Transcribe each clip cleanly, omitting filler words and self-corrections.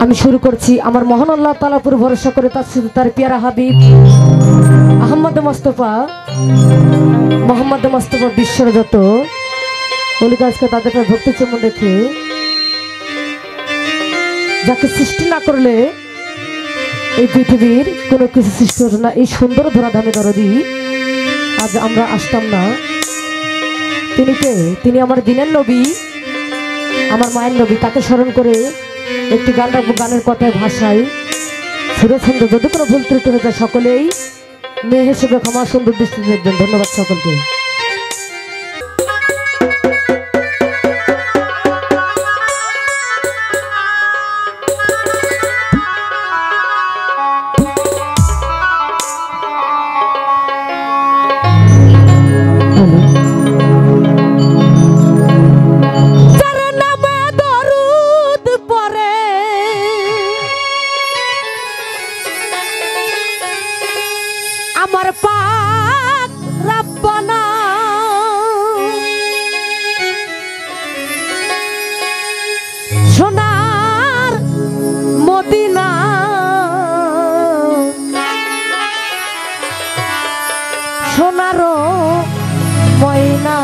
আমি শুরু করছি আমার মহান আল্লাহ তাআলার উপর ভরসা করে তার প্যারা হাবিব আহমদ মুস্তাফা মোহাম্মদ মুস্তাফা বিশ্বের যত ওলিগাজকে তাদের ভক্তি চুম্বন রেখে যাকে সৃষ্টি না করলে এই পৃথিবীর কোনো কিছু সৃষ্টি হতো না। এই সুন্দর ধরাধামে দরদি আজ আমরা আসতাম না। তিনি কে? তিনি আমার দিনের নবী, আমার মায়ের নবী। তাকে স্মরণ করে একটি গান রাখবো, গানের কথায় ভাষায় সুরে ছন্দ যদি কোনো ভুল ত্রুটি হয়ে যায় সকলেই মেয়ে হিসেবে ক্ষমা সুন্দর দৃষ্টি দেখবেন। ধন্যবাদ সকলকে। আমার পাক রব্বানা সোনার মদিনা সোনার ময়না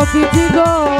নবীজি গো